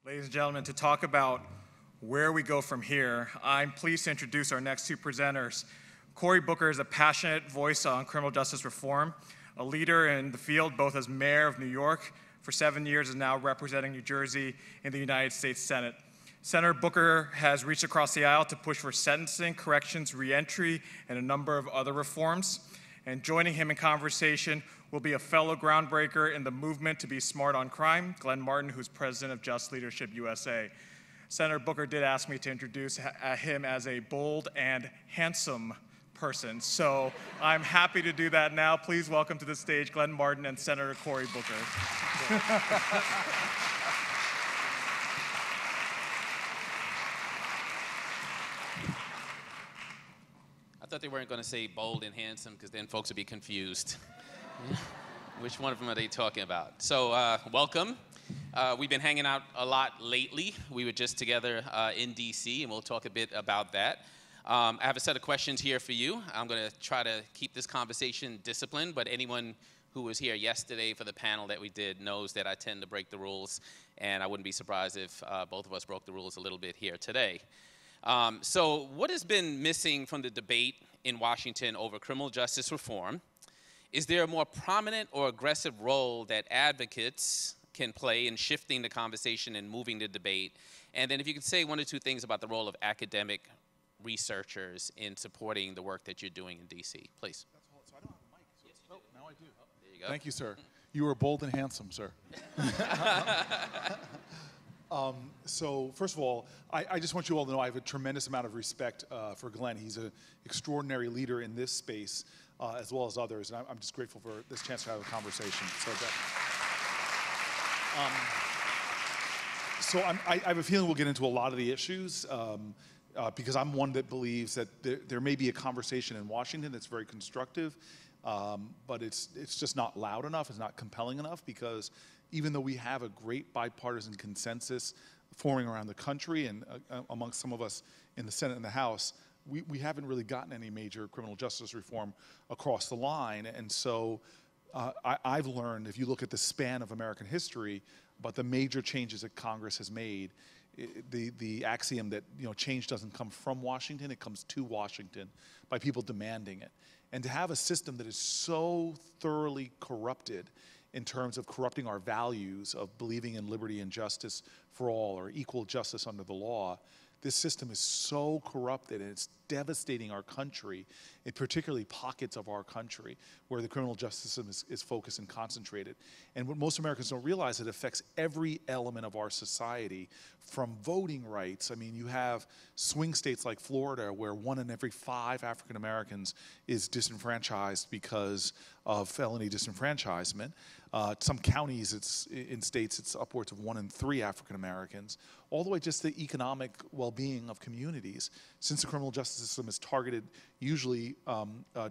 Ladies and gentlemen, to talk about where we go from here, I'm pleased to introduce our next two presenters. Cory Booker is a passionate voice on criminal justice reform, a leader in the field both as mayor of New York for 7 years and now representing New Jersey in the United States Senate. Senator Booker has reached across the aisle to push for sentencing, corrections, reentry, and a number of other reforms. And joining him in conversation will be a fellow groundbreaker in the movement to be smart on crime, Glenn Martin, who's president of JustLeadershipUSA. Senator Booker did ask me to introduce him as a bold and handsome person, so I'm happy to do that now. Please welcome to the stage Glenn Martin and Senator Cory Booker. I thought they weren't going to say bold and handsome because then folks would be confused. Which one of them are they talking about? So welcome. We've been hanging out a lot lately. We were just together in DC, and we'll talk a bit about that. I have a set of questions here for you. I'm going to try to keep this conversation disciplined, but anyone who was here yesterday for the panel that we did knows that I tend to break the rules, and I wouldn't be surprised if both of us broke the rules a little bit here today. So what has been missing from the debate in Washington over criminal justice reform? Is there a more prominent or aggressive role that advocates can play in shifting the conversation and moving the debate? And then if you could say one or two things about the role of academic researchers in supporting the work that you're doing in DC, please. So I don't have a mic. So Yes, now I do. Oh, there you go. Thank you, sir. You were bold and handsome, sir. So first of all, I just want you all to know I have a tremendous amount of respect for Glenn. He's an extraordinary leader in this space as well as others, and I'm just grateful for this chance to have a conversation. So I have a feeling we'll get into a lot of the issues because I'm one that believes that there may be a conversation in Washington that's very constructive, but it's just not loud enough, it's not compelling enough, because even though we have a great bipartisan consensus forming around the country and amongst some of us in the Senate and the House, we haven't really gotten any major criminal justice reform across the line. And so I've learned, if you look at the span of American history, about the major changes that Congress has made, the axiom that change doesn't come from Washington, it comes to Washington by people demanding it. And to have a system that is so thoroughly corrupted in terms of corrupting our values of believing in liberty and justice for all, or equal justice under the law, this system is so corrupted and it's devastating our country, and particularly pockets of our country where the criminal justice system is focused and concentrated. And what most Americans don't realize, it affects every element of our society, from voting rights. I mean, you have swing states like Florida where 1 in every 5 African Americans is disenfranchised because of felony disenfranchisement. Some counties, in states, it's upwards of 1 in 3 African Americans, all the way just the economic well-being of communities. Since the criminal justice system is targeted usually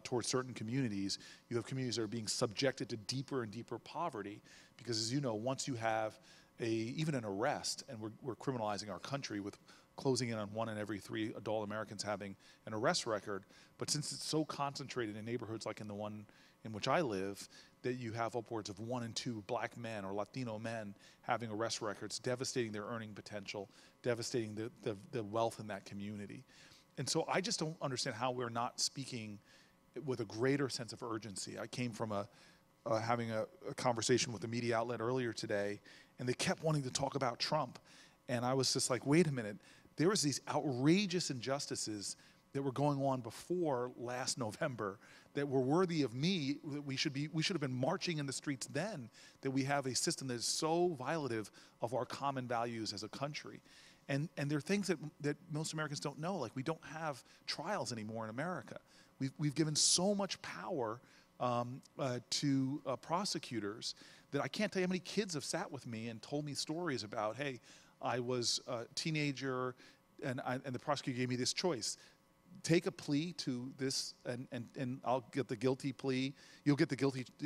towards certain communities, you have communities that are being subjected to deeper and deeper poverty, because as you know, once you have even an arrest, and we're criminalizing our country with closing in on 1 in every 3 adult Americans having an arrest record, but since it's so concentrated in neighborhoods like in the one in which I live, that you have upwards of 1 in 2 black men or Latino men having arrest records, devastating their earning potential, devastating the wealth in that community. And so I just don't understand how we're not speaking with a greater sense of urgency. I came from having a conversation with a media outlet earlier today, and they kept wanting to talk about Trump. And I was just like, wait a minute, there was these outrageous injustices that were going on before last November that were worthy of me. We should have been marching in the streets then, that we have a system that is so violative of our common values as a country. And there are things that most Americans don't know, like we don't have trials anymore in America. We've given so much power to prosecutors that I can't tell you how many kids have sat with me and told me stories about, hey, I was a teenager and the prosecutor gave me this choice. Take a plea to this, and I'll get the guilty plea. You'll get the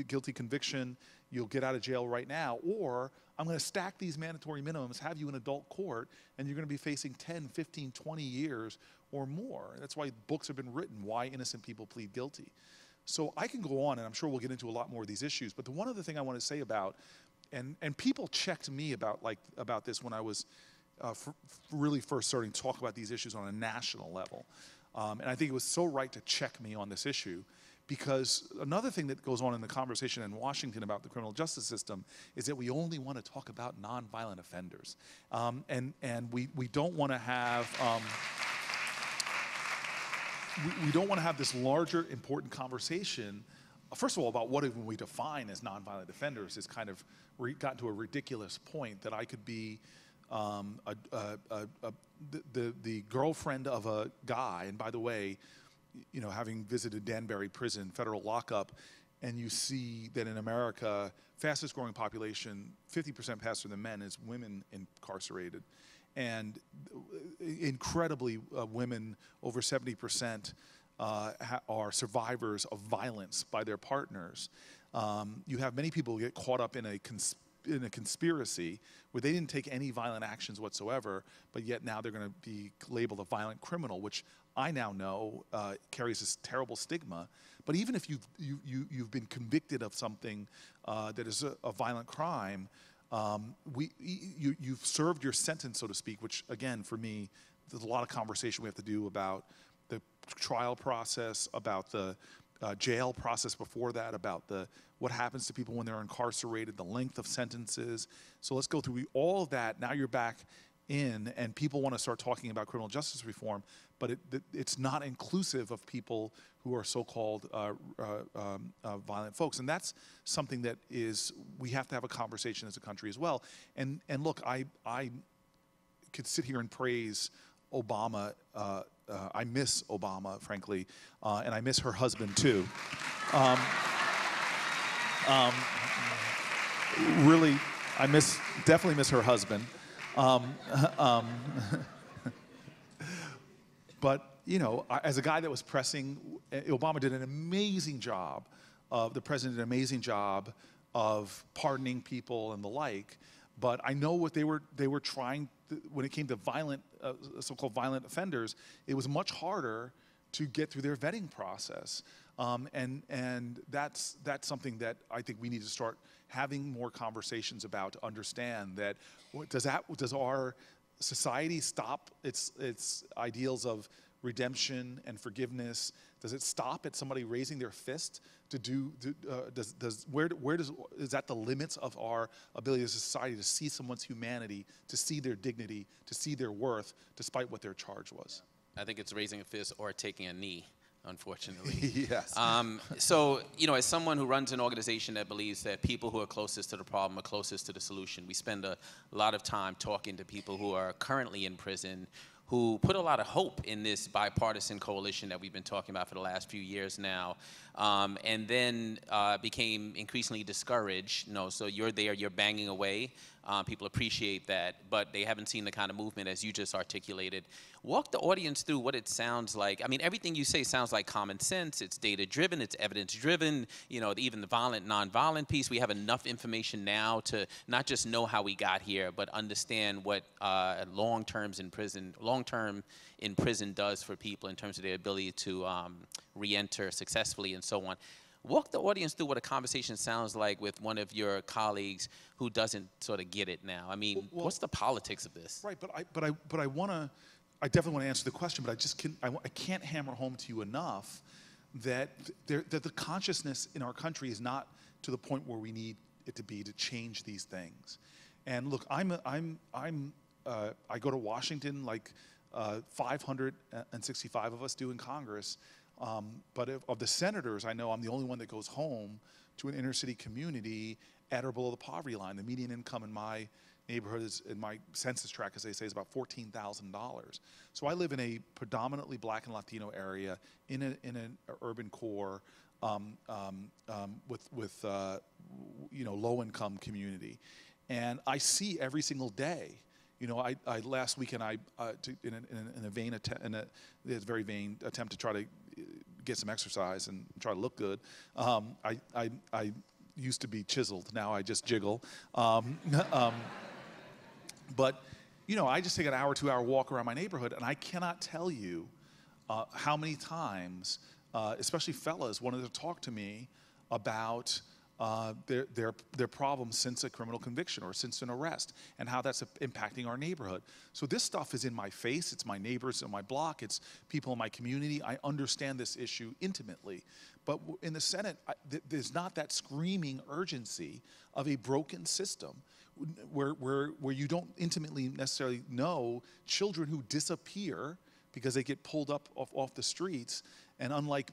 guilty conviction. You'll get out of jail right now. Or I'm going to stack these mandatory minimums, have you in adult court, and you're going to be facing 10, 15, 20 years or more. That's why books have been written, Why Innocent People Plead Guilty. So I can go on, and I'm sure we'll get into a lot more of these issues. But the one other thing I want to say about and people checked me about this when I was really first starting to talk about these issues on a national level. And I think it was so right to check me on this issue, because another thing that goes on in the conversation in Washington about the criminal justice system is that we only want to talk about nonviolent offenders. And we don't want to have, we don't want to have this larger important conversation, first of all, about what even we define as nonviolent offenders. Is kind of gotten to a ridiculous point that I could be the girlfriend of a guy, and by the way, you know, having visited Danbury Prison, federal lockup, and you see that in America, fastest growing population, 50% faster than men, is women incarcerated. And incredibly, women, over 70%, are survivors of violence by their partners. You have many people who get caught up in a conspiracy where they didn't take any violent actions whatsoever, but yet now they're going to be labeled a violent criminal, which I now know carries this terrible stigma. But even if you've been convicted of something that is a violent crime, you've served your sentence, so to speak, which again, for me, there's a lot of conversation we have to do about the trial process, about the jail process before that, about what happens to people when they're incarcerated, the length of sentences. So let's go through all of that. Now you're back in, and people want to start talking about criminal justice reform, but it's not inclusive of people who are so-called violent folks. And that's something that we have to have a conversation as a country as well. And look, I could sit here and praise Obama. I miss Obama, frankly, and I miss her husband too. Really, definitely miss her husband. But you know, as a guy that was pressing, Obama did an amazing job. The president did an amazing job of pardoning people and the like. But I know what they were trying when it came to violent, so-called violent offenders. It was much harder to get through their vetting process, and that's something that I think we need to start having more conversations about, to understand that does our society stop its ideals of redemption and forgiveness? Does it stop at somebody raising their fist to do? Is that the limits of our ability as a society to see someone's humanity, to see their dignity, to see their worth, despite what their charge was? I think it's raising a fist or taking a knee, unfortunately. Yes. So, you know, as someone who runs an organization that believes that people who are closest to the problem are closest to the solution, we spend a lot of time talking to people who are currently in prison, who put a lot of hope in this bipartisan coalition that we've been talking about for the last few years now, and then became increasingly discouraged. You know, so you're there, you're banging away. People appreciate that, but they haven't seen the kind of movement as you just articulated. Walk the audience through what it sounds like. I mean, everything you say sounds like common sense. It's data-driven. It's evidence-driven. You know, even the violent, non-violent piece, we have enough information now to not just know how we got here, but understand what long-term in prison does for people in terms of their ability to re-enter successfully and so on. Walk the audience through what a conversation sounds like with one of your colleagues who doesn't sort of get it now. I mean, what's the politics of this? Right, I definitely want to answer the question, but I can't hammer home to you enough that that the consciousness in our country is not to the point where we need it to be to change these things. And look, I go to Washington like 565 of us do in Congress. But of the senators, I know I'm the only one that goes home to an inner city community at or below the poverty line. The median income in my neighborhood in my census tract, as they say, is about $14,000. So I live in a predominantly Black and Latino area in an urban core with low-income community, and I see every single day. You know, last weekend in a very vain attempt to try to get some exercise and try to look good. I used to be chiseled. Now I just jiggle. But you know, I just take an hour, 2-hour walk around my neighborhood, and I cannot tell you how many times, especially fellas, wanted to talk to me about their problems since a criminal conviction or since an arrest, and how that's impacting our neighborhood. So this stuff is in my face. It's my neighbors in my block. It's people in my community. I understand this issue intimately. But in the Senate, there's not that screaming urgency of a broken system where you don't intimately necessarily know children who disappear because they get pulled up off the streets. And unlike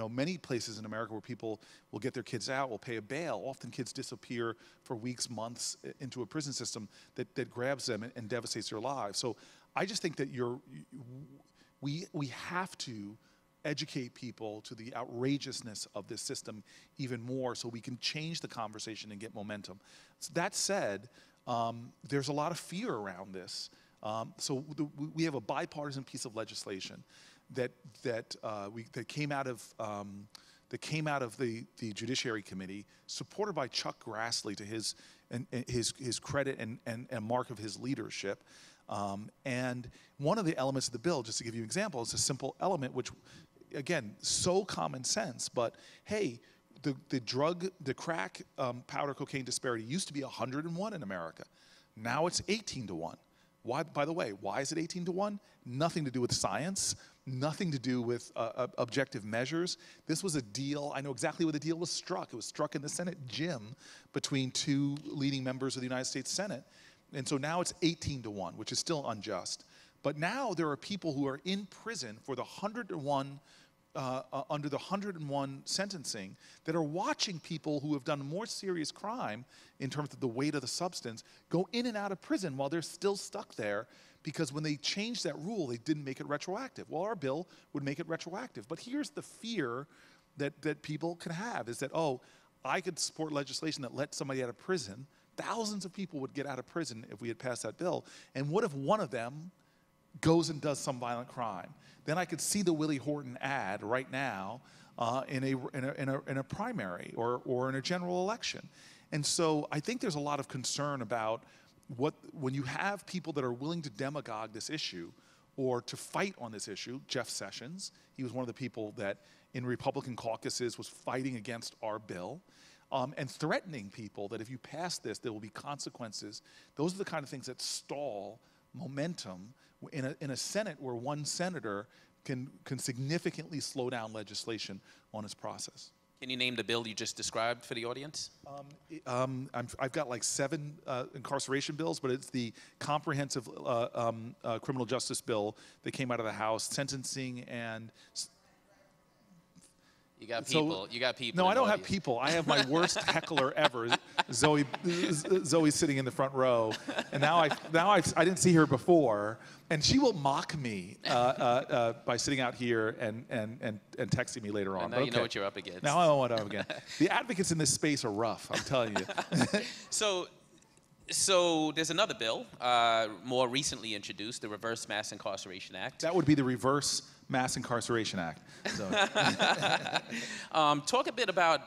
many places in America where people will get their kids out, will pay a bail, often kids disappear for weeks, months into a prison system that grabs them and devastates their lives. So I just think that we have to educate people to the outrageousness of this system even more so we can change the conversation and get momentum. That said, there's a lot of fear around this. So we have a bipartisan piece of legislation that came out of the Judiciary Committee, supported by Chuck Grassley to his credit and a mark of his leadership. And one of the elements of the bill, just to give you an example, is a simple element which, again, so common sense, but hey, the crack powder cocaine disparity used to be 101 in America. Now it's 18 to 1. Why, by the way, why is it 18 to 1? Nothing to do with science, nothing to do with objective measures. This was a deal. I know exactly where the deal was struck. It was struck in the Senate gym between two leading members of the United States Senate. And so now it's 18 to 1, which is still unjust. But now there are people who are in prison for the 101 under the 101 sentencing that are watching people who have done a more serious crime in terms of the weight of the substance go in and out of prison while they're still stuck there because when they changed that rule, they didn't make it retroactive. Well, our bill would make it retroactive. But here's the fear that people can have is that, oh, I could support legislation that let somebody out of prison. Thousands of people would get out of prison if we had passed that bill. And what if one of them goes and does some violent crime? Then I could see the Willie Horton ad right now in a primary or in a general election. And so I think there's a lot of concern about when you have people that are willing to demagogue this issue or to fight on this issue. Jeff Sessions, he was one of the people that in Republican caucuses was fighting against our bill. And threatening people that if you pass this, there will be consequences. Those are the kind of things that stall momentum in a Senate where one senator can significantly slow down legislation on its process. Can you name the bill you just described for the audience? I've got like 7 incarceration bills, but it's the comprehensive criminal justice bill that came out of the House, sentencing and... You got people. You got people. No, I don't have people. I have my worst heckler ever. Zoe's sitting in the front row, and now I didn't see her before, and she will mock me by sitting out here and texting me later on. And now you know what you're up against. Now I know what I'm up against. The advocates in this space are rough. I'm telling you. So there's another bill, more recently introduced, the Reverse Mass Incarceration Act. That would be the Reverse Mass Incarceration Act. So. Talk a bit about,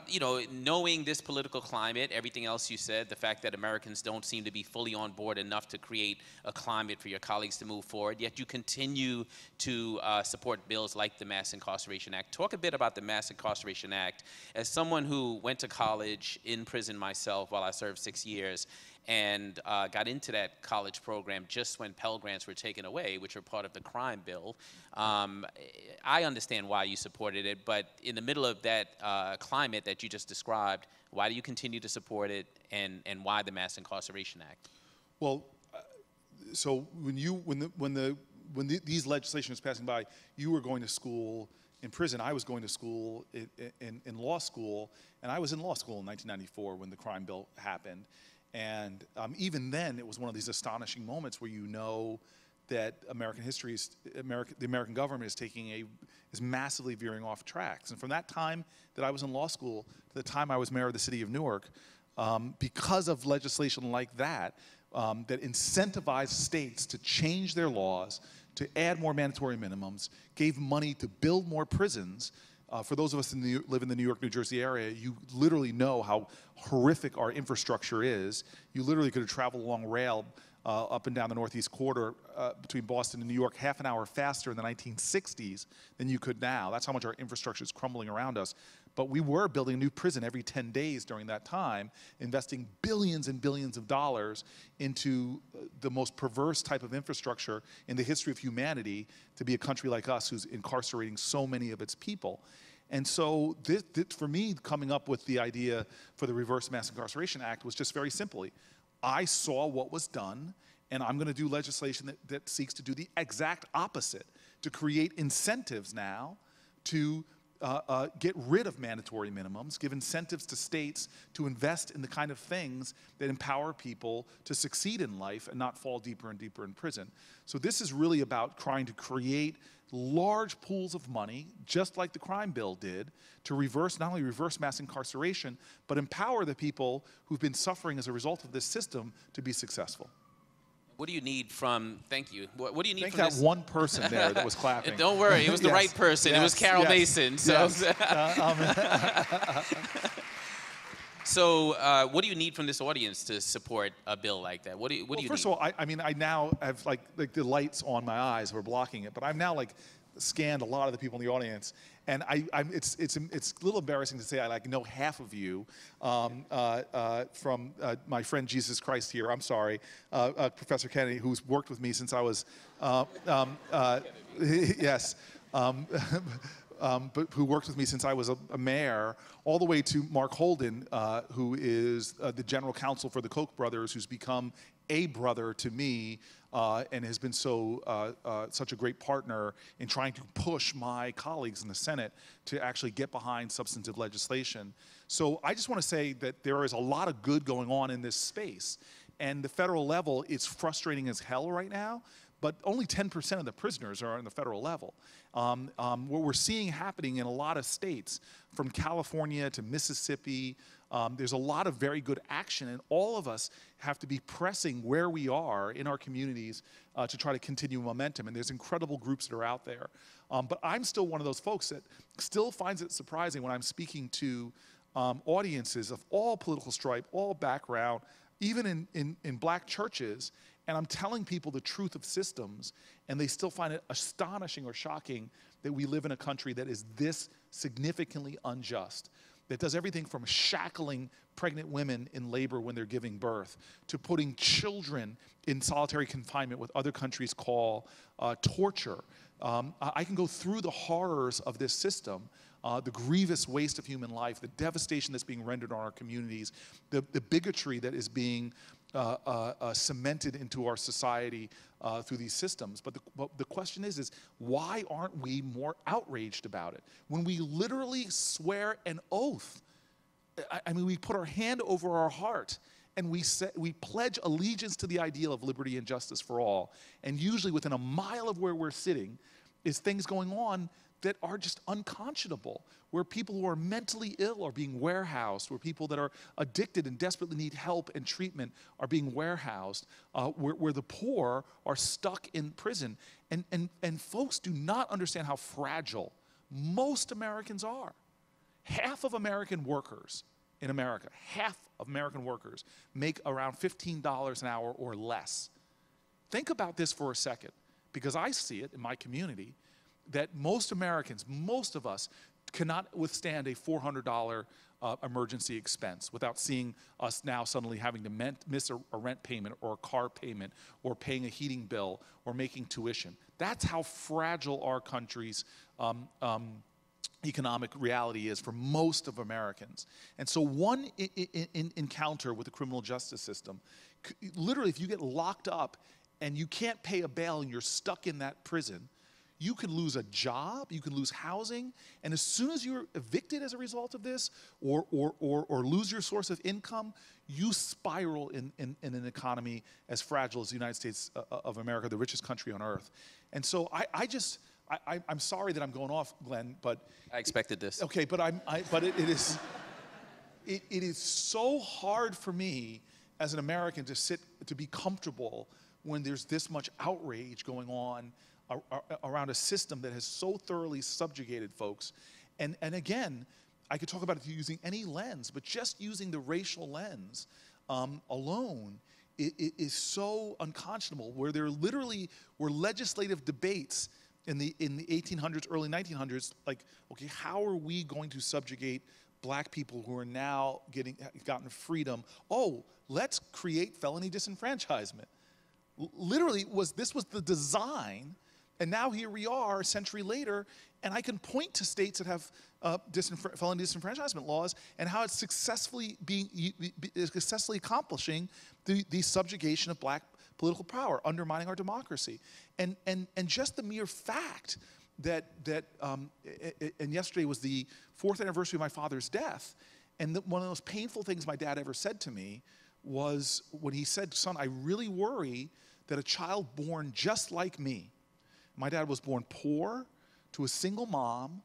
knowing this political climate, everything else you said, the fact that Americans don't seem to be fully on board enough to create a climate for your colleagues to move forward, yet you continue to support bills like the Mass Incarceration Act. Talk a bit about the Mass Incarceration Act. As someone who went to college in prison myself while I served 6 years, and got into that college program just when Pell Grants were taken away, which were part of the crime bill. I understand why you supported it, but in the middle of that climate that you just described, why do you continue to support it, and why the Mass Incarceration Act? Well, so when these legislation was passing by, you were going to school in prison. I was going to school in law school, and I was in law school in 1994 when the crime bill happened. And even then, it was one of these astonishing moments where you know that American history the American government is massively veering off tracks. And from that time that I was in law school to the time I was mayor of the city of Newark, because of legislation like that, that incentivized states to change their laws, to add more mandatory minimums, gave money to build more prisons. For those of us who live in the New York, New Jersey area, you literally know how horrific our infrastructure is. You literally could have traveled along rail up and down the Northeast Corridor between Boston and New York half an hour faster in the 1960s than you could now. That's how much our infrastructure is crumbling around us. but we were building a new prison every 10 days during that time, investing billions and billions of dollars into the most perverse type of infrastructure in the history of humanity to be a country like us who's incarcerating so many of its people. And so this, for me, coming up with the idea for the Reverse Mass Incarceration Act was just very simply, I saw what was done, and I'm going to do legislation that seeks to do the exact opposite, to create incentives now to get rid of mandatory minimums, give incentives to states to invest in the kind of things that empower people to succeed in life and not fall deeper and deeper in prison. So this is really about trying to create large pools of money, just like the crime bill did, to reverse, not only reverse mass incarceration, but empower the people who've been suffering as a result of this system to be successful. What do you need from, thank you, what do you need from that this? one person there that was clapping. Don't worry, it was the right person. It was Carol Mason. So, so what do you need from this audience to support a bill like that? What do you need? First of all, I mean, I now have like the lights on my eyes were blocking it, but I've now like scanned a lot of the people in the audience, and it's a little embarrassing to say I like know half of you from my friend Jesus Christ here. I'm sorry, Professor Kennedy, who's worked with me since I was yes. But who worked with me since I was a mayor, all the way to Mark Holden, who is the general counsel for the Koch brothers, who's become a brother to me and has been such a great partner in trying to push my colleagues in the Senate to actually get behind substantive legislation. So I just want to say that there is a lot of good going on in this space. And the federal level, it's frustrating as hell right now, but only 10% of the prisoners are on the federal level. What we're seeing happening in a lot of states, from California to Mississippi, there's a lot of very good action, and all of us have to be pressing where we are in our communities to try to continue momentum, and there's incredible groups that are out there. But I'm still one of those folks that still finds it surprising when I'm speaking to audiences of all political stripe, all background, even in black churches, and I'm telling people the truth of systems, and they still find it astonishing or shocking that we live in a country that is this significantly unjust, that does everything from shackling pregnant women in labor when they're giving birth, to putting children in solitary confinement, what other countries call torture. I can go through the horrors of this system, the grievous waste of human life, the devastation that's being rendered on our communities, the bigotry that is being cemented into our society through these systems. But the question is why aren't we more outraged about it? When we literally swear an oath, I mean, we put our hand over our heart and we pledge allegiance to the ideal of liberty and justice for all. And usually within a mile of where we're sitting is things going on that are just unconscionable, where people who are mentally ill are being warehoused, where people that are addicted and desperately need help and treatment are being warehoused, where the poor are stuck in prison. And folks do not understand how fragile most Americans are. Half of American workers in America, half of American workers make around $15 an hour or less. Think about this for a second, because I see it in my community that most Americans, most of us, cannot withstand a $400 emergency expense without seeing us now suddenly having to miss a rent payment or a car payment or paying a heating bill or making tuition. That's how fragile our country's economic reality is for most of Americans. And so one encounter with the criminal justice system, literally if you get locked up and you can't pay a bail and you're stuck in that prison, you can lose a job, you can lose housing, and as soon as you're evicted as a result of this or lose your source of income, you spiral in an economy as fragile as the United States of America, the richest country on earth. And so I'm sorry that I'm going off, Glenn, but I expected this. Okay, but it is so hard for me as an American to be comfortable when there's this much outrage going on around a system that has so thoroughly subjugated folks. And again, I could talk about it using any lens, but just using the racial lens alone is so unconscionable, where there literally were legislative debates in the 1800s, early 1900s, like, okay, how are we going to subjugate black people who are now gotten freedom? Oh, let's create felony disenfranchisement. Literally, this was the design, and now here we are a century later, and I can point to states that have felony disenfranchisement laws and how it's successfully accomplishing the subjugation of black political power, undermining our democracy. And just the mere fact that and yesterday was the 4th anniversary of my father's death, and one of the most painful things my dad ever said to me was when he said, "Son, I really worry that a child born just like me," my dad was born poor to a single mom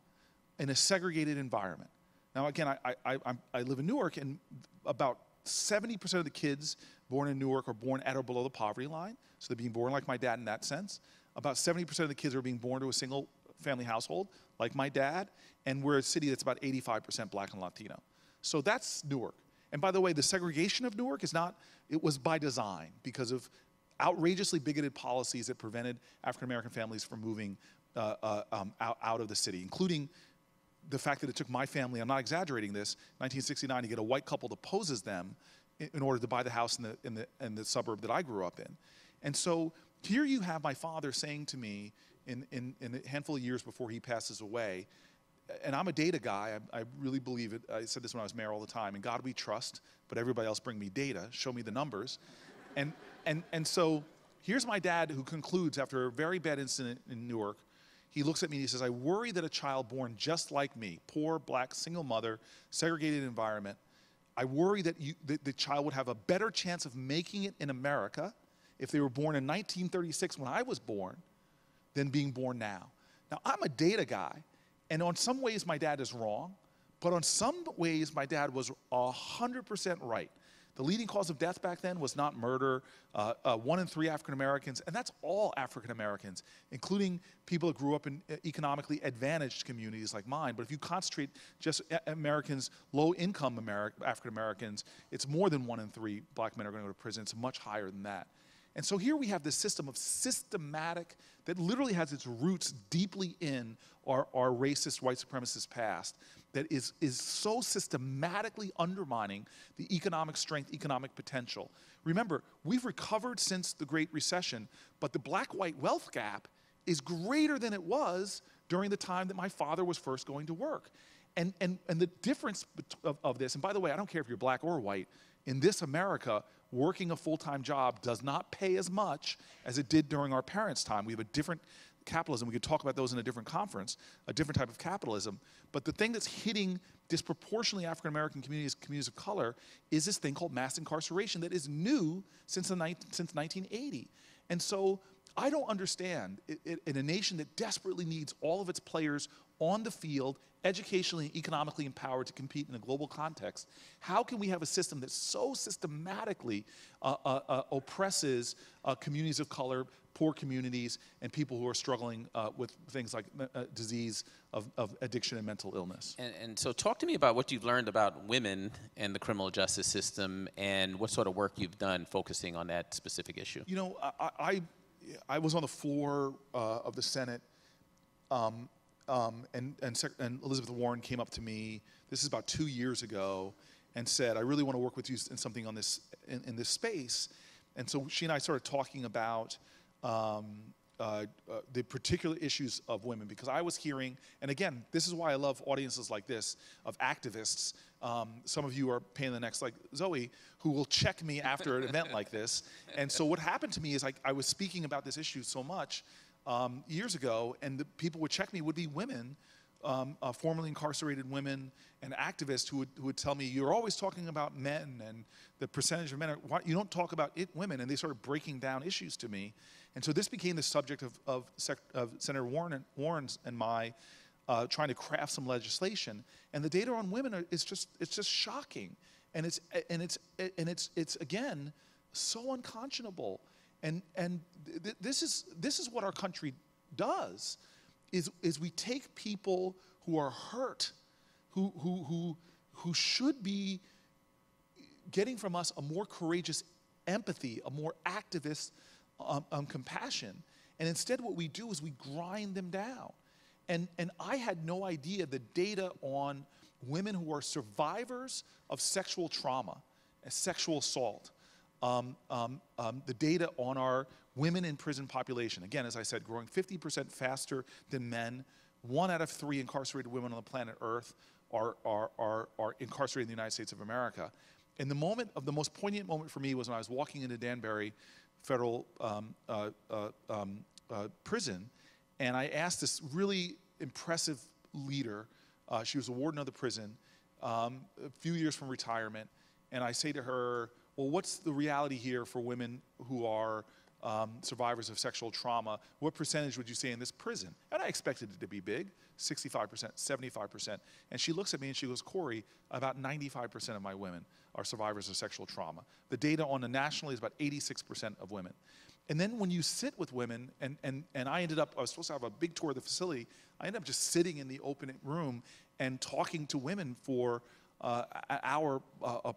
in a segregated environment. Now again, I live in Newark, and about 70% of the kids born in Newark are born at or below the poverty line, so they're being born like my dad in that sense. About 70% of the kids are being born to a single family household, like my dad, and we're a city that's about 85% black and Latino. So that's Newark. And by the way, the segregation of Newark it was by design because of outrageously bigoted policies that prevented African-American families from moving out of the city, including the fact that it took my family, I'm not exaggerating this, 1969 to get a white couple that opposes them in order to buy the house in the suburb that I grew up in. And so here you have my father saying to me in a handful of years before he passes away, and I'm a data guy, I really believe it. I said this when I was mayor all the time, in God we trust, but everybody else bring me data, show me the numbers. And so here's my dad who concludes after a very bad incident in Newark. He looks at me and he says, "I worry that a child born just like me, poor, black, single mother, segregated environment, I worry that the child would have a better chance of making it in America if they were born in 1936 when I was born than being born now." Now, I'm a data guy, and on some ways my dad is wrong, but on some ways my dad was 100% right. The leading cause of death back then was not murder. 1 in 3 African Americans, and that's all African Americans, including people that grew up in economically advantaged communities like mine. But if you concentrate just Americans, low-income African Americans, it's more than 1 in 3 black men are going to go to prison. It's much higher than that. And so here we have this system of systematic, that literally has its roots deeply in our racist, white supremacist past, that is so systematically undermining the economic strength, economic potential. Remember, we've recovered since the Great Recession, but the black-white wealth gap is greater than it was during the time that my father was first going to work. And the difference of this, and by the way, I don't care if you're black or white, in this America, working a full-time job does not pay as much as it did during our parents' time. We have a different capitalism. We could talk about those in a different conference, a different type of capitalism. But the thing that's hitting disproportionately African-American communities of color, is this thing called mass incarceration that is new since 1980. And so I don't understand, in a nation that desperately needs all of its players on the field, educationally and economically empowered to compete in a global context, how can we have a system that so systematically oppresses communities of color, poor communities, and people who are struggling with things like disease of addiction and mental illness? And so talk to me about what you've learned about women and the criminal justice system, and what sort of work you've done focusing on that specific issue. You know, I was on the floor of the Senate, and Elizabeth Warren came up to me, this is about 2 years ago, and said, "I really want to work with you in something on this, in this space." And so she and I started talking about the particular issues of women, because I was hearing, and again, this is why I love audiences like this, of activists. Some of you are pain in the necks like Zoe, who will check me after an event like this. And so what happened to me is I was speaking about this issue so much years ago, and the people would check me would be women, formerly incarcerated women and activists who would tell me, "You're always talking about men and the percentage of men, why you don't talk about women?" And they started breaking down issues to me. And so this became the subject of Senator Warren and my trying to craft some legislation. And the data on women it's just shocking, and it's again so unconscionable. And this is what our country does, is we take people who are hurt, who should be getting from us a more courageous empathy, a more activist compassion, And instead what we do is we grind them down. And I had no idea the data on women who are survivors of sexual trauma, sexual assault, the data on our women in prison population. Again, as I said, growing 50% faster than men. 1 out of 3 incarcerated women on the planet Earth are incarcerated in the United States of America. And the most poignant moment for me was when I was walking into Danbury Federal Prison, and I asked this really impressive leader, she was a warden of the prison, a few years from retirement, and I say to her, well, what's the reality here for women who are survivors of sexual trauma? What percentage would you say in this prison? And I expected it to be big, 65%, 75%. And she looks at me and she goes, Cory, about 95% of my women are survivors of sexual trauma. The data on the nationally is about 86% of women. And then when you sit with women, and I was supposed to have a big tour of the facility, I ended up just sitting in the open room and talking to women for an hour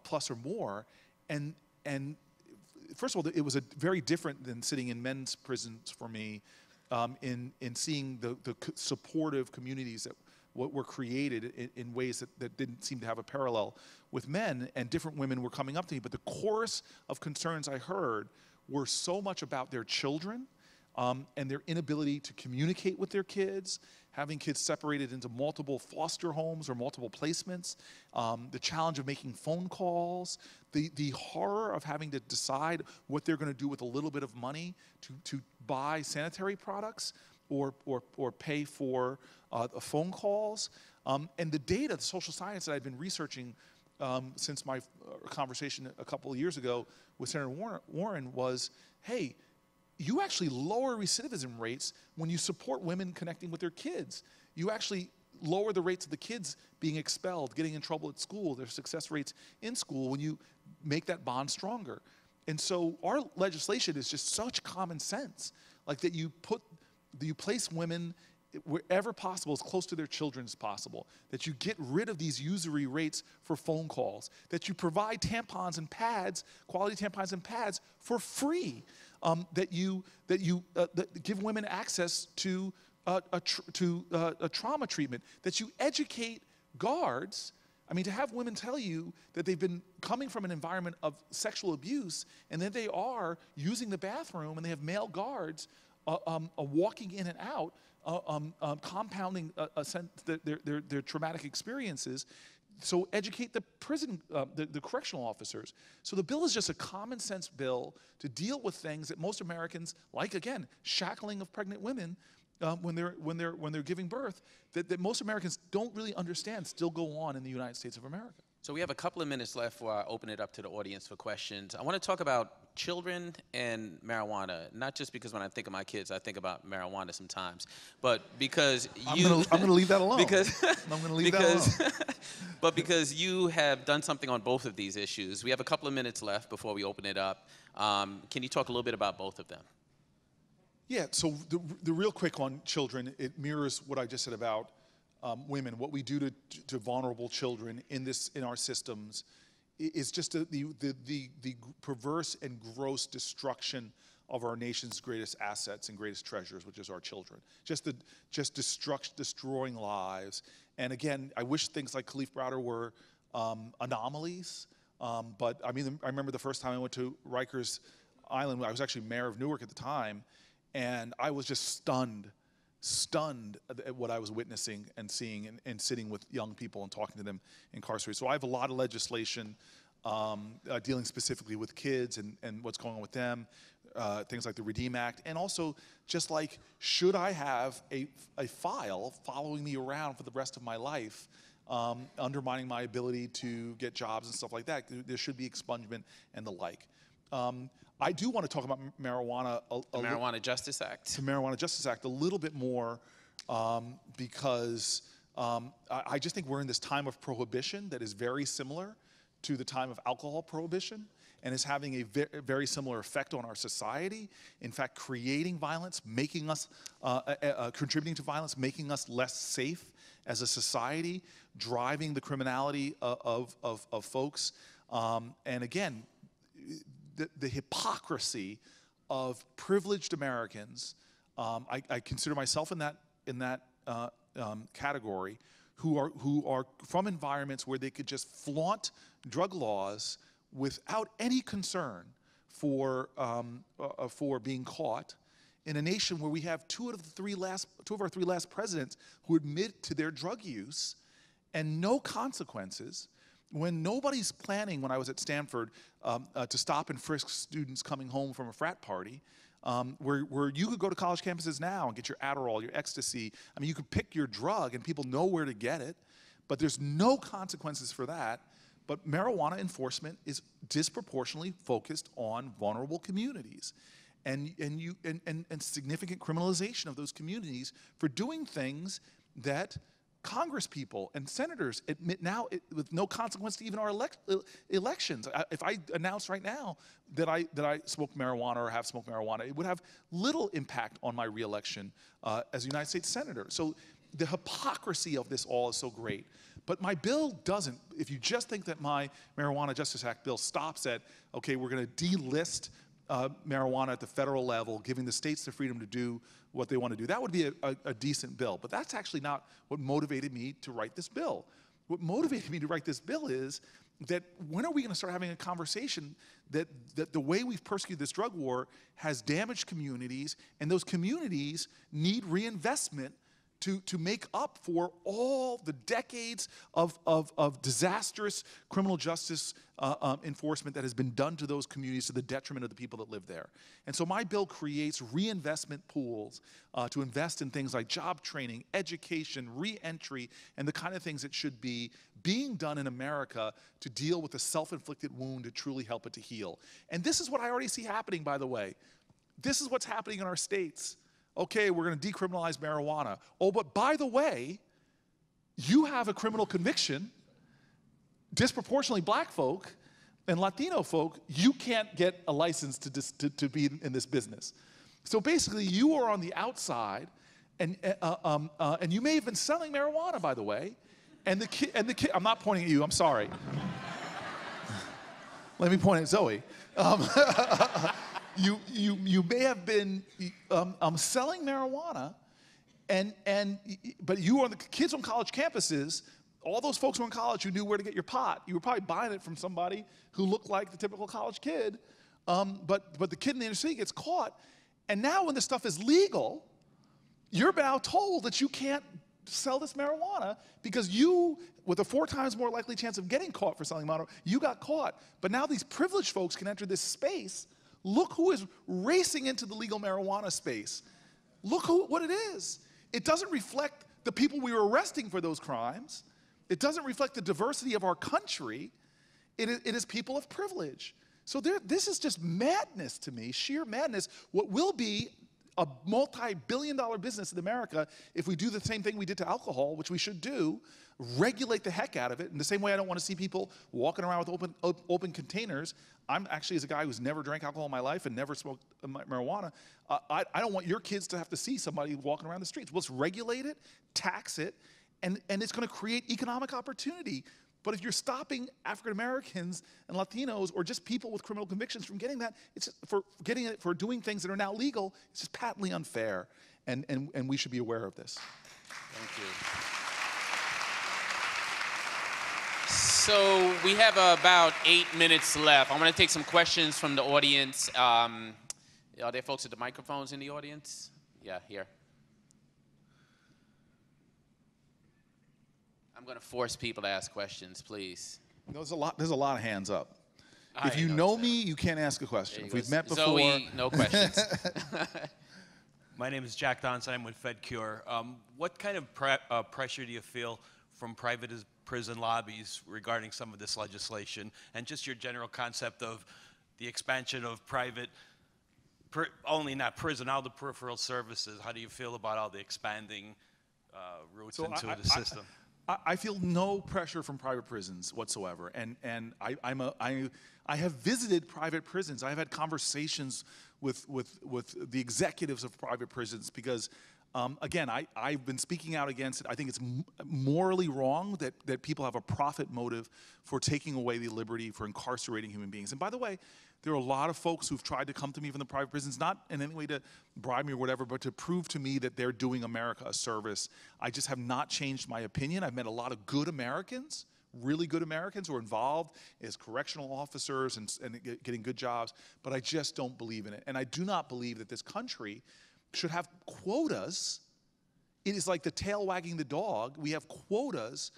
plus or more. And first of all, it was very different than sitting in men's prisons for me, in seeing the supportive communities that were created in ways that didn't seem to have a parallel with men, and different women were coming up to me. But the chorus of concerns I heard were so much about their children and their inability to communicate with their kids, having kids separated into multiple foster homes or multiple placements, the challenge of making phone calls, the horror of having to decide what they're going to do with a little bit of money to buy sanitary products or pay for phone calls. And the data, the social science that I've been researching since my conversation a couple of years ago with Senator Warren was, hey, you actually lower recidivism rates when you support women connecting with their kids. You actually lower the rates of the kids being expelled, getting in trouble at school, their success rates in school, when you make that bond stronger. And so our legislation is just such common sense, like that you place women wherever possible, as close to their children as possible, that you get rid of these usury rates for phone calls, that you provide tampons and pads, quality tampons and pads for free, that you give women access to a trauma treatment, that you educate guards. I mean, to have women tell you that they've been coming from an environment of sexual abuse and that they are using the bathroom and they have male guards walking in and out, compounding their traumatic experiences. So educate the prison, the correctional officers. So the bill is just a common sense bill to deal with things that most Americans, like again, shackling of pregnant women when they're giving birth, that most Americans don't really understand still go on in the United States of America. So we have a couple of minutes left before I open it up to the audience for questions. I want to talk about children and marijuana, not just because when I think of my kids, I think about marijuana sometimes, but because you... I'm going to leave that alone. But because you have done something on both of these issues. We have a couple of minutes left before we open it up. Can you talk a little bit about both of them? Yeah, so the real quick on children, it mirrors what I just said about women. What we do to vulnerable children in our systems is just the perverse and gross destruction of our nation's greatest assets and greatest treasures, which is our children. Just destroying lives. And again, I wish things like Kalief Browder were anomalies. But I mean, I remember the first time I went to Rikers Island. I was actually mayor of Newark at the time, and I was just stunned at what I was witnessing and seeing and sitting with young people and talking to them incarcerated. So I have a lot of legislation dealing specifically with kids and what's going on with them, things like the REDEEM Act, and also just like, should I have a file following me around for the rest of my life, undermining my ability to get jobs and stuff like that? There should be expungement and the like. I do want to talk about marijuana. The Marijuana Justice Act. The Marijuana Justice Act a little bit more because I just think we're in this time of prohibition that is very similar to the time of alcohol prohibition and is having a very similar effect on our society. In fact, creating violence, making us, contributing to violence, making us less safe as a society, driving the criminality of folks. And again, the hypocrisy of privileged Americans I consider myself in that category, who are from environments where they could just flaunt drug laws without any concern for being caught, in a nation where we have two of our three last presidents who admit to their drug use and no consequences, when nobody's planning, when I was at Stanford, to stop and frisk students coming home from a frat party, where you could go to college campuses now and get your Adderall, your ecstasy. I mean, you could pick your drug and people know where to get it, but there's no consequences for that. But marijuana enforcement is disproportionately focused on vulnerable communities, and significant criminalization of those communities for doing things that Congress people and senators admit now with no consequence to even our elections. If I announce right now that I smoke marijuana or have smoked marijuana, it would have little impact on my reelection as a United States senator. So the hypocrisy of this all is so great. But my bill doesn't. If you just think that my Marijuana Justice Act bill stops at, okay, we're going to delist marijuana at the federal level, giving the states the freedom to do what they want to do, that would be a decent bill. But that's actually not what motivated me to write this bill. What motivated me to write this bill is that when are we going to start having a conversation that the way we've persecuted this drug war has damaged communities, and those communities need reinvestment to make up for all the decades of disastrous criminal justice enforcement that has been done to those communities to the detriment of the people that live there. And so my bill creates reinvestment pools to invest in things like job training, education, re-entry, and the kind of things that should be being done in America to deal with the self-inflicted wound to truly help it to heal. And this is what I already see happening, by the way. This is what's happening in our states. Okay, we're going to decriminalize marijuana. Oh, but by the way, you have a criminal conviction, disproportionately black folk and Latino folk, you can't get a license to be in this business. So basically, you are on the outside, and you may have been selling marijuana, by the way, and the kid, I'm not pointing at you, I'm sorry. Let me point at Zoe. You may have been selling marijuana, but you are the kids on college campuses. All those folks who are in college who knew where to get your pot, you were probably buying it from somebody who looked like the typical college kid. But the kid in the inner city gets caught, and now when this stuff is legal, you're now told that you can't sell this marijuana because you, with a 4 times more likely chance of getting caught for selling marijuana, you got caught. But now these privileged folks can enter this space. Look who is racing into the legal marijuana space. Look what it is. It doesn't reflect the people we were arresting for those crimes. It doesn't reflect the diversity of our country. It is people of privilege. So this is just madness to me, sheer madness. What will be a multi-billion-dollar business in America if we do the same thing we did to alcohol, which we should do, regulate the heck out of it. In the same way I don't want to see people walking around with open containers. I'm actually, as a guy who's never drank alcohol in my life and never smoked marijuana, I don't want your kids to have to see somebody walking around the streets. Let's regulate it, tax it, and it's going to create economic opportunity. But if you're stopping African Americans and Latinos or just people with criminal convictions from getting that, it's for doing things that are now legal, it's just patently unfair. And we should be aware of this. Thank you. So we have about 8 minutes left. I'm going to take some questions from the audience. Are there folks with the microphones in the audience? Yeah, here. I'm going to force people to ask questions, please. There's a lot of hands up. If you know me, you can't ask a question. If we've met before. Zoe, no questions. My name is Jack Donson. I'm with FedCure. What kind of pressure do you feel from private prison lobbies regarding some of this legislation, and just your general concept of the expansion of private, only not prison, all the peripheral services? How do you feel about all the expanding routes into the system? I feel no pressure from private prisons whatsoever, and I have visited private prisons. I have had conversations with the executives of private prisons because, again, I've been speaking out against it. I think it's morally wrong that people have a profit motive for taking away the liberty, for incarcerating human beings. And by the way, There are a lot of folks who've tried to come to me from the private prisons, not in any way to bribe me or whatever, but to prove to me that they're doing America a service. I just have not changed my opinion. I've met a lot of good Americans, really good Americans who are involved as correctional officers and getting good jobs, but I just don't believe in it. And I do not believe that this country should have quotas. It is like the tail wagging the dog. We have quotas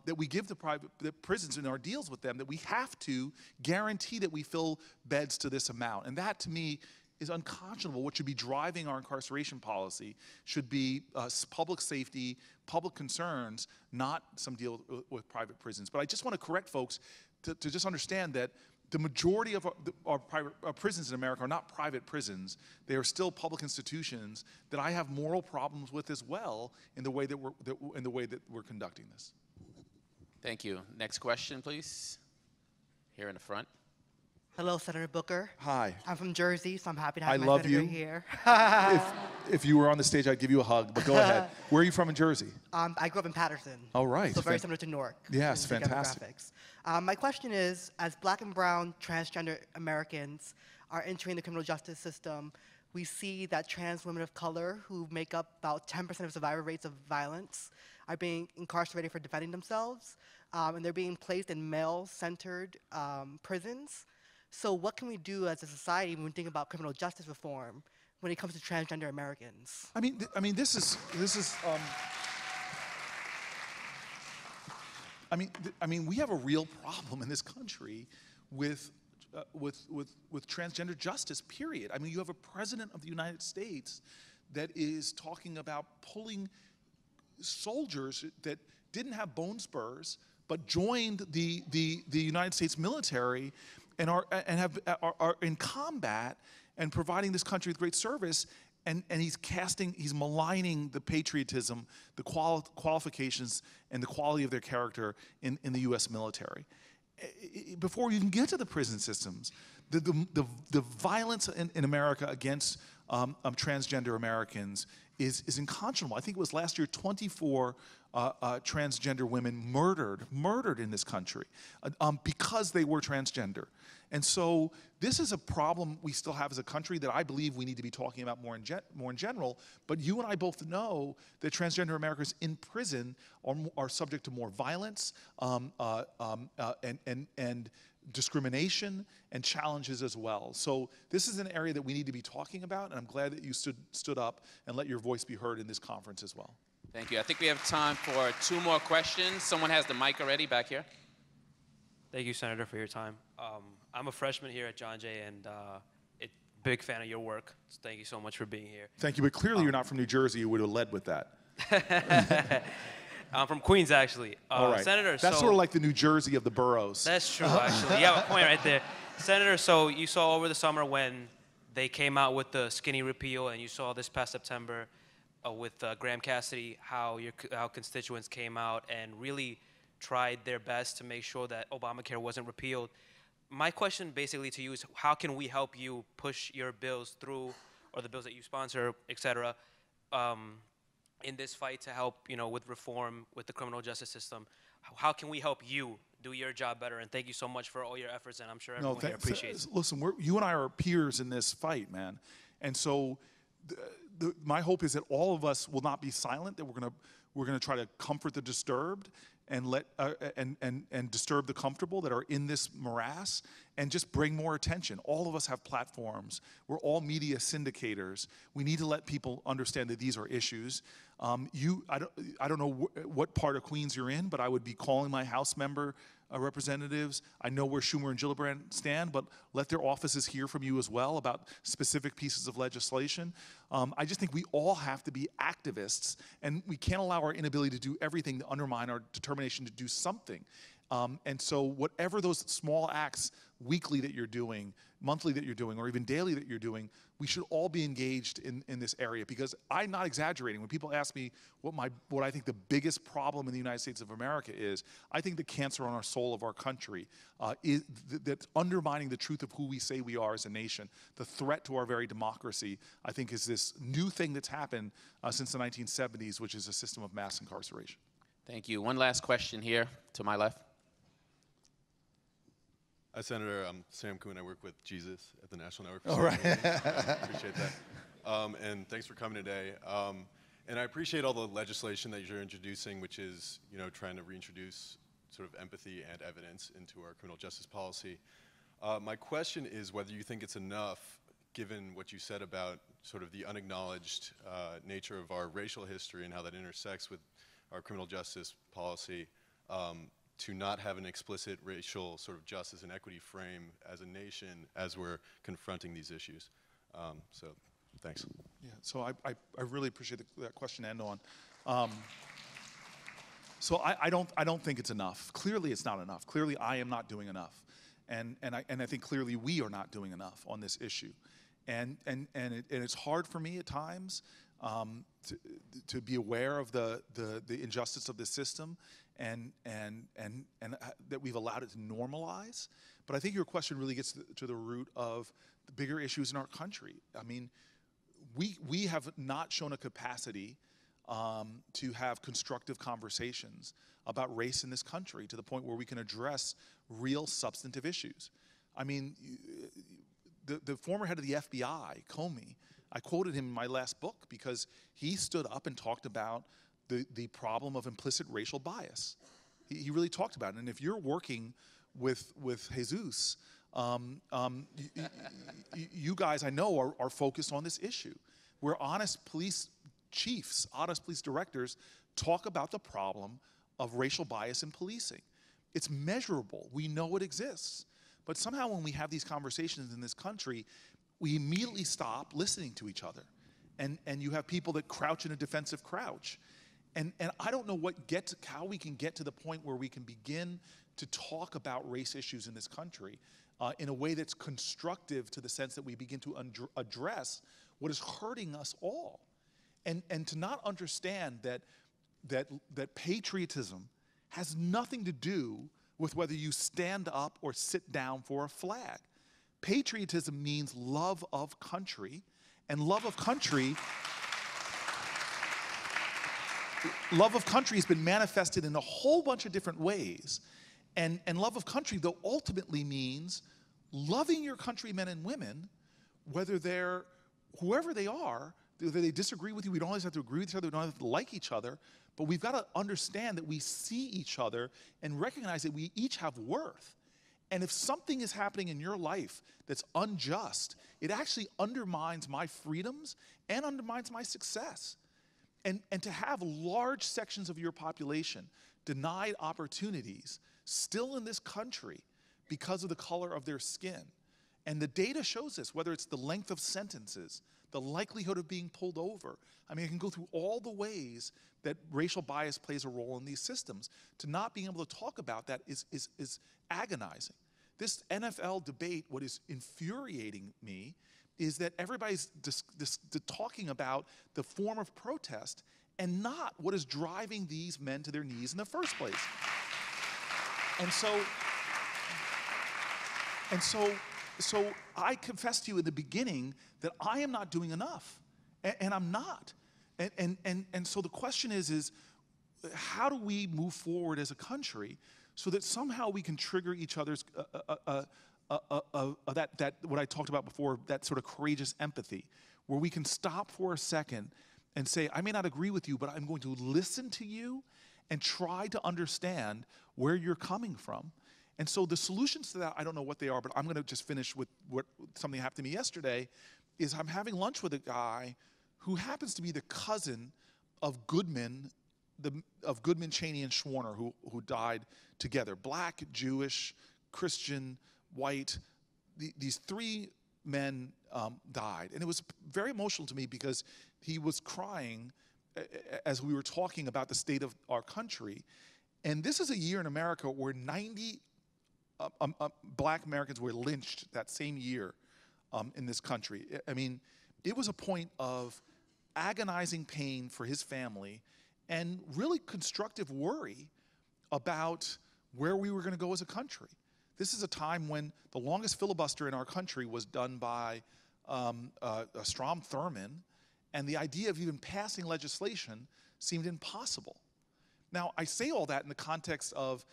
that we give the prisons in our deals with them, that we have to guarantee that we fill beds to this amount. And that, to me, is unconscionable. What should be driving our incarceration policy should be public safety, public concerns, not some deal with private prisons. But I just want to correct folks to just understand that the majority of our private prisons in America are not private prisons. They are still public institutions that I have moral problems with as well in the way that we're conducting this. Thank you. Next question, please. Here in the front. Hello, Senator Booker. Hi. I'm from Jersey, so I'm happy to have I my love senator you. here. If you were on the stage, I'd give you a hug, but go ahead. Where are you from in Jersey? I grew up in Patterson. Oh, right. So very similar to Newark. Yes, in the fantastic. demographics. My question is, as black and brown transgender Americans are entering the criminal justice system, we see that trans women of color, who make up about 10% of survivor rates of violence, are being incarcerated for defending themselves, and they're being placed in male-centered prisons. So what can we do as a society when we think about criminal justice reform when it comes to transgender Americans? I mean, this is. We have a real problem in this country with transgender justice. Period. I mean, you have a president of the United States that is talking about pulling soldiers that didn't have bone spurs but joined the United States military and are in combat and providing this country with great service, and he's maligning the patriotism, the qualifications, and the quality of their character in the U.S. military. Before we even get to the prison systems, the violence in America against transgender Americans is unconscionable. I think it was last year 24 transgender women murdered in this country because they were transgender. And so this is a problem we still have as a country that I believe we need to be talking about more in general. But you and I both know that transgender Americans in prison are subject to more violence and discrimination and challenges as well. So this is an area that we need to be talking about, and I'm glad that you stood up and let your voice be heard in this conference as well. Thank you. I think we have time for 2 more questions. Someone has the mic already back here. Thank you, Senator, for your time. I'm a freshman here at John Jay, and big fan of your work. So thank you so much for being here. Thank you, but clearly you're not from New Jersey. You would have led with that. I'm from Queens, actually. All right. Senator, that's sort of like the New Jersey of the boroughs. That's true, actually. You have a point right there. Senator, so you saw over the summer when they came out with the skinny repeal, and you saw this past September with Graham Cassidy how constituents came out and really tried their best to make sure that Obamacare wasn't repealed. My question basically to you is, how can we help you push your bills through, or the bills that you sponsor, et cetera, in this fight to help, with reform, with the criminal justice system? How can we help you do your job better? And thank you so much for all your efforts, and I'm sure everyone here appreciates it. Listen, you and I are peers in this fight, man. And so my hope is that all of us will not be silent, that we're gonna try to comfort the disturbed and and disturb the comfortable that are in this morass, and just bring more attention. All of us have platforms. We're all media syndicators. We need to let people understand that these are issues. I don't know what part of Queens you're in, but I would be calling my House member representatives. I know where Schumer and Gillibrand stand, but let their offices hear from you as well about specific pieces of legislation. I just think we all have to be activists, and we can't allow our inability to do everything to undermine our determination to do something. And so whatever those small acts weekly that you're doing, monthly that you're doing, or even daily that you're doing, we should all be engaged in this area, because I'm not exaggerating. When people ask me what I think the biggest problem in the United States of America is, I think the cancer on our soul of our country is that's undermining the truth of who we say we are as a nation. The threat to our very democracy, I think, is this new thing that's happened since the 1970s, which is a system of mass incarceration. Thank you. One last question here to my left. Hi, Senator. I'm Sam Kuhn. I work with Jesus at the National Network. All right. Appreciate that. And thanks for coming today. And I appreciate all the legislation that you're introducing, which is, trying to reintroduce sort of empathy and evidence into our criminal justice policy. My question is whether you think it's enough, given what you said about sort of the unacknowledged nature of our racial history and how that intersects with our criminal justice policy, to not have an explicit racial sort of justice and equity frame as a nation as we're confronting these issues. So, thanks. Yeah, so I really appreciate that question, Andon. So I don't think it's enough. Clearly it's not enough. Clearly I am not doing enough. And I think clearly we are not doing enough on this issue. And it's hard for me at times to be aware of the injustice of this system and that we've allowed it to normalize. But I think your question really gets to the root of the bigger issues in our country. I mean, we have not shown a capacity to have constructive conversations about race in this country to the point where we can address real substantive issues. I mean, the former head of the FBI, Comey, I quoted him in my last book because he stood up and talked about the problem of implicit racial bias. He really talked about it. And if you're working with Jesus, you guys I know are focused on this issue, where honest police chiefs, honest police directors talk about the problem of racial bias in policing. It's measurable. We know it exists. But somehow when we have these conversations in this country, we immediately stop listening to each other. And you have people that crouch in a defensive crouch. And I don't know how we can get to the point where we can begin to talk about race issues in this country in a way that's constructive to the sense that we begin to address what is hurting us all. And to not understand that patriotism has nothing to do with whether you stand up or sit down for a flag. Patriotism means love of country, and love of country has been manifested in a whole bunch of different ways. And love of country, though, ultimately means loving your countrymen and women, whether they're whoever they are, whether they disagree with you. We don't always have to agree with each other. We don't have to like each other. But we've got to understand that we see each other and recognize that we each have worth. And if something is happening in your life that's unjust, it actually undermines my freedoms and undermines my success. And to have large sections of your population denied opportunities still in this country because of the color of their skin. And the data shows this, whether it's the length of sentences, the likelihood of being pulled over. I mean, I can go through all the ways that racial bias plays a role in these systems. To not being able to talk about that is agonizing. This NFL debate, what is infuriating me, is that everybody's talking about the form of protest and not what is driving these men to their knees in the first place. So I confessed to you in the beginning that I am not doing enough, and I'm not. And so the question is how do we move forward as a country so that somehow we can trigger each other's that what I talked about before, that sort of courageous empathy, where we can stop for a second and say, I may not agree with you, but I'm going to listen to you and try to understand where you're coming from. And so the solutions to that, I don't know what they are, but I'm going to just finish with something happened to me yesterday, is I'm having lunch with a guy who happens to be the cousin of Goodman, Cheney, and Schwerner, who died together. Black, Jewish, Christian, white. These three men died. And it was very emotional to me because he was crying as we were talking about the state of our country. And this is a year in America where 90 black Americans were lynched that same year in this country. I mean, it was a point of agonizing pain for his family and really constructive worry about where we were going to go as a country. This is a time when the longest filibuster in our country was done by Strom Thurmond, and the idea of even passing legislation seemed impossible. Now, I say all that in the context of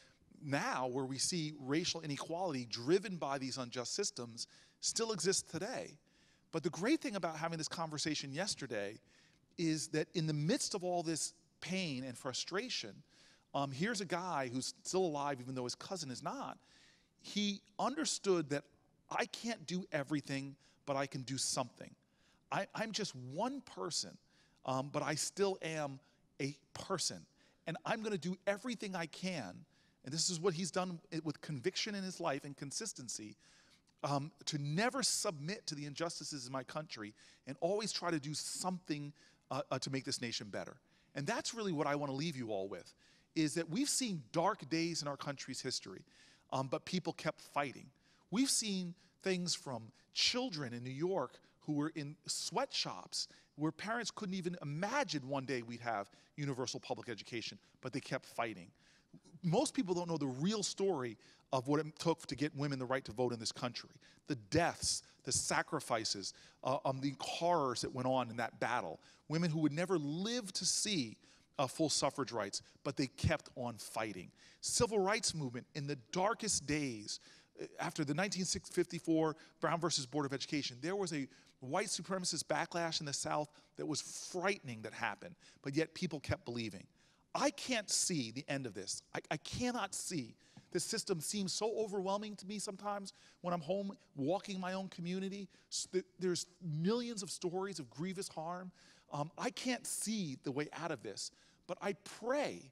now where we see racial inequality driven by these unjust systems still exists today. But the great thing about having this conversation yesterday is that in the midst of all this pain and frustration, here's a guy who's still alive even though his cousin is not. He understood that I can't do everything, but I can do something. I'm just one person, but I still am a person. And I'm going to do everything I can, and this is what he's done with conviction in his life and consistency, to never submit to the injustices in my country and always try to do something to make this nation better. And that's really what I want to leave you all with, is that we've seen dark days in our country's history, but people kept fighting. We've seen things from children in New York who were in sweatshops where parents couldn't even imagine one day we'd have universal public education, but they kept fighting. Most people don't know the real story of what it took to get women the right to vote in this country. The deaths, the sacrifices, the horrors that went on in that battle. Women who would never live to see full suffrage rights, but they kept on fighting. Civil rights movement in the darkest days, after the 1954 Brown versus Board of Education, there was a white supremacist backlash in the South that was frightening that happened, but yet people kept believing. I can't see the end of this. I cannot see. This system seems so overwhelming to me sometimes when I'm home walking my own community. There's millions of stories of grievous harm. I can't see the way out of this, but I pray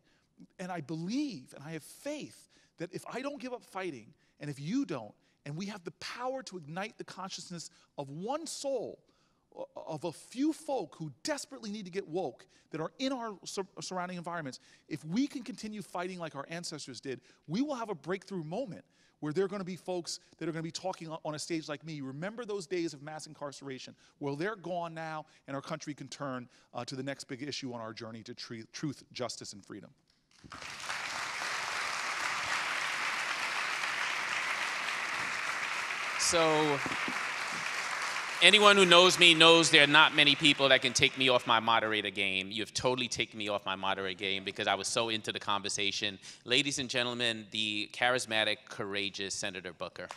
and I believe and I have faith that if I don't give up fighting and if you don't, and we have the power to ignite the consciousness of one soul, of a few folk who desperately need to get woke, that are in our surrounding environments, if we can continue fighting like our ancestors did, we will have a breakthrough moment where there are going to be folks that are going to be talking on a stage like me. Remember those days of mass incarceration? Well, they're gone now, and our country can turn to the next big issue on our journey to truth, justice, and freedom. So anyone who knows me knows there are not many people that can take me off my moderator game. You've totally taken me off my moderator game because I was so into the conversation. Ladies and gentlemen, the charismatic, courageous Senator Booker.